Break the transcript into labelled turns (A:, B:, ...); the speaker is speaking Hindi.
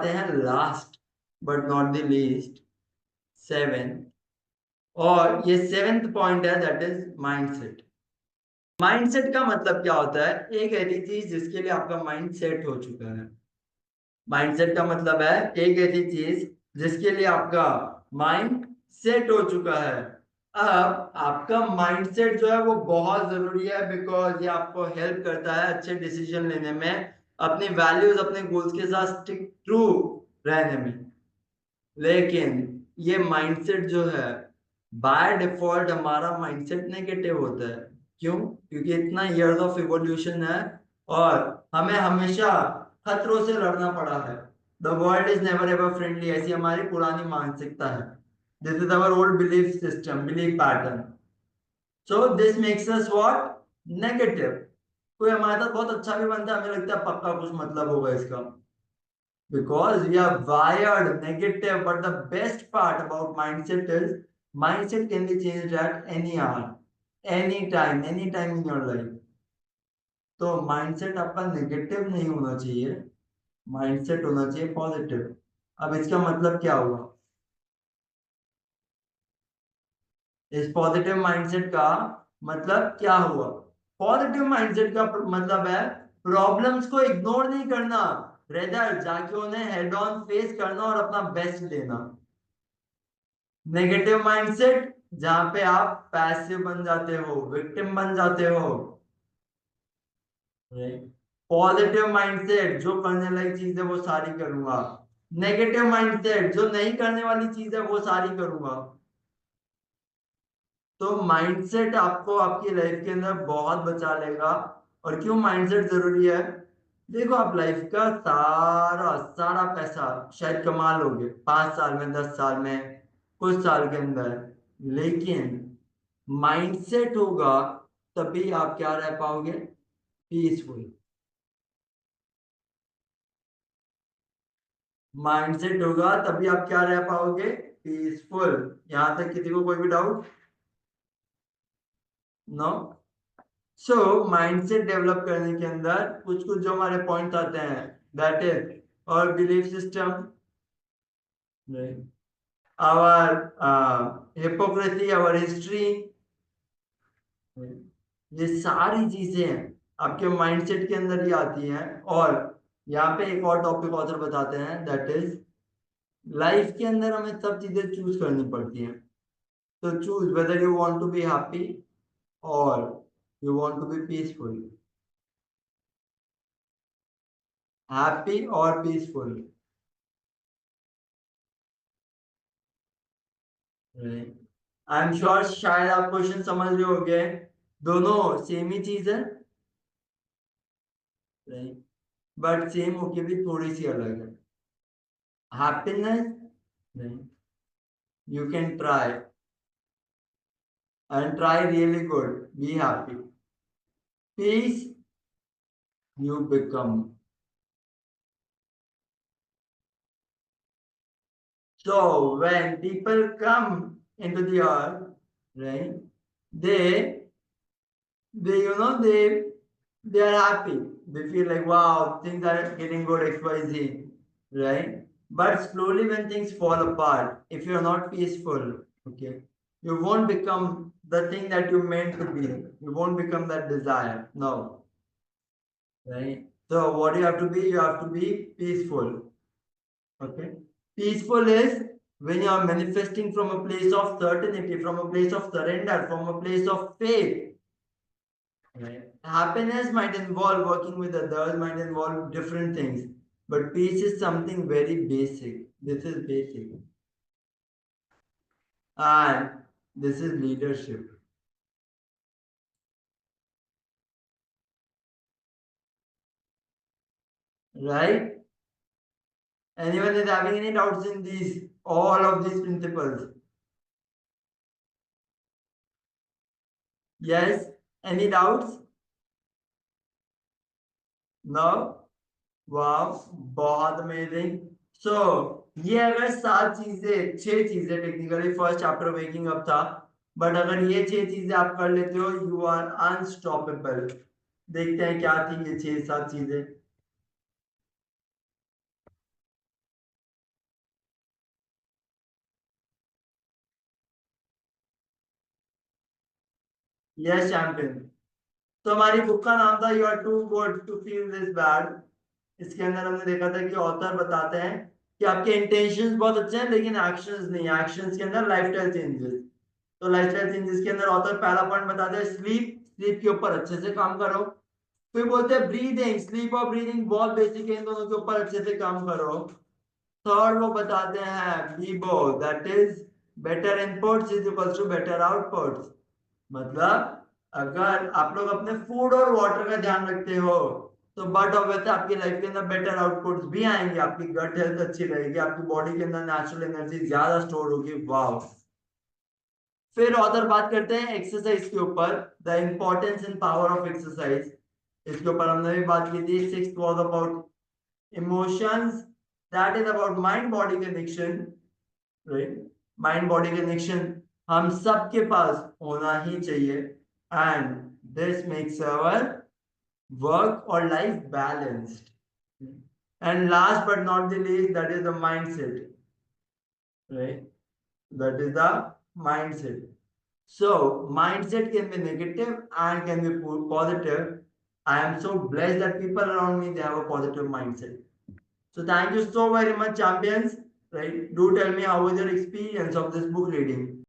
A: हैं last but not the least, seventh. और ये सेवेंथ पॉइंट है, दैट इज माइंडसेट। माइंडसेट का मतलब क्या होता है? एक ऐसी चीज जिसके लिए आपका माइंड सेट हो चुका है। माइंडसेट का मतलब है एक ऐसी चीज जिसके लिए आपका माइंड सेट हो चुका है। अब आपका माइंडसेट जो है वो बहुत जरूरी है, बिकॉज ये आपको हेल्प करता है अच्छे डिसीजन लेने में, अपनी वैल्यूज अपने गोल्स के साथ स्टिक ट्रू रहने में। लेकिन ये माइंडसेट जो है, बाय डिफॉल्ट हमारा माइंडसेट नेगेटिव होता है। क्यों? क्योंकि इतना इयर्स ऑफ इवोल्यूशन है और हमें हमेशा खतरों से लड़ना पड़ा है। The world is never ever friendly, ऐसी हमारी पुरानी मानसिकता है। This is our old belief system, belief pattern. So this makes us what? Negative. कोई हमारे साथ बहुत अच्छा भी बनता है, हमें लगता है पक्का कुछ मतलब होगा इसका, because we are wired negative. But the best part about mindset is mindset can be changed at any hour, any time in your life. तो माइंडसेट आपका नेगेटिव नहीं होना चाहिए, माइंडसेट होना चाहिए पॉजिटिव। अब इसका मतलब क्या हुआ? इस पॉजिटिव माइंडसेट का मतलब क्या हुआ? पॉजिटिव माइंडसेट का मतलब है प्रॉब्लम्स को इग्नोर नहीं करना, रेदर जाके उन्हें हेड ऑन फेस करना और अपना बेस्ट देना। नेगेटिव माइंडसेट जहां पे आप पैसिव बन जाते हो, विक्टिम बन जाते हो। पॉजिटिव माइंडसेट जो करने लायक चीज है वो सारी करूंगा, नेगेटिव माइंडसेट जो नहीं करने वाली चीज है वो सारी करूंगा। तो माइंडसेट आपको आपकी लाइफ के अंदर बहुत बचा लेगा। और क्यों माइंडसेट जरूरी है? देखो, आप लाइफ का सारा सारा पैसा शायद कमा लोगे 5 साल में, 10 साल में, कुछ साल के अंदर, लेकिन माइंडसेट होगा तभी आप क्या रह पाओगे? पीसफुल। माइंडसेट होगा तभी आप क्या रह पाओगे? पीसफुल। यहां तक किसी को कोई भी डाउट? नो? सो माइंडसेट डेवलप करने के अंदर कुछ कुछ जो हमारे पॉइंट आते हैं, that is our belief system, our hypocrisy, our history, ये सारी चीजें आपके माइंडसेट के अंदर ही आती हैं। और यहाँ पे एक और टॉपिक ऑथर बताते हैं, दैट इज लाइफ के अंदर हमें सब चीजें चूज करनी पड़ती हैं। तो choose whether you want to be happy और you want to be peaceful. Happy और पीसफुल। आई एम श्योर शायद आप क्वेश्चन समझ रहे होगे, दोनों सेम ही चीज है, बट सेम होके भी थोड़ी सी अलग है। हैप्पीनेस, नहीं, you can try and try really good. Be happy. Peace, you become. So when people come into the earth, right? They they are happy. They feel like wow, things are getting good, XYZ, right? But slowly when things fall apart, if you're not peaceful, okay, you won't become the thing that you meant to be. You won't become that desire. No. Right? So what you have to be? You have to be peaceful. Okay? Peaceful is when you are manifesting from a place of certainty, from a place of surrender, from a place of faith. Right? Happiness might involve working with others, might involve different things, but peace is something very basic. This is basic. And this is leadership. Right? Anyone is having any doubts in these, all of these principles? Yes? Any doubts? No? वाह, बहुत अमेजिंग। सो ये अगर 7 चीजें, 6 चीजें technically first chapter waking up था, बट अगर ये 6 चीजें आप कर लेते हो, यू आर अनस्टॉपेबल। देखते हैं क्या थी ये 6-7 चीजें। Yes champion. तो हमारी बुक का नाम था you are too good to feel this bad. इसके अंदर हमने देखा था कि ऑथर बताते हैं कि आपके इंटेंशंस बहुत अच्छे हैं लेकिन एक्शंस नहीं है। एक्शंस के अंदर लाइफस्टाइल चेंजेस। तो लाइफस्टाइल चेंजेस के अंदर ऑथर पहला पॉइंट बताते हैं स्लीप। स्लीप के ऊपर अच्छे से काम करो। फिर बोलते हैं ब्रीदिंग। स्लीप और ब्रीदिंग बहुत बेसिक है, इन दोनों के ऊपर अच्छे से काम करो। थर्ड वो बताते हैं BIBO, that is better inputs is equals to better outputs. मतलब अगर आप लोग अपने फूड और वाटर का ध्यान रखते हो तो बट ऑब्वियस आपकी लाइफ के अंदर बेटर आउटपुट्स भी आएंगे। आपकी गट हेल्थ अच्छी रहेगी, आपकी बॉडी के अंदर नेचुरल एनर्जी ज्यादा स्टोर होगी। वाह। फिर ऑथर बात करते हैं एक्सरसाइज के ऊपर, the importance and power of exercise. इसके ऊपर हमने भी बात की थी। Sixth was about emotions, that is about mind body connection, right. Mind body connection हम सबके पास होना ही चाहिए and this makes our work or life balanced. And last but not the least, that is the mindset, right? That is the mindset. So, mindset can be negative and can be positive. I am so blessed that people around me they have a positive mindset. So, thank you so very much, champions. Right? Do tell me how was your experience of this book reading.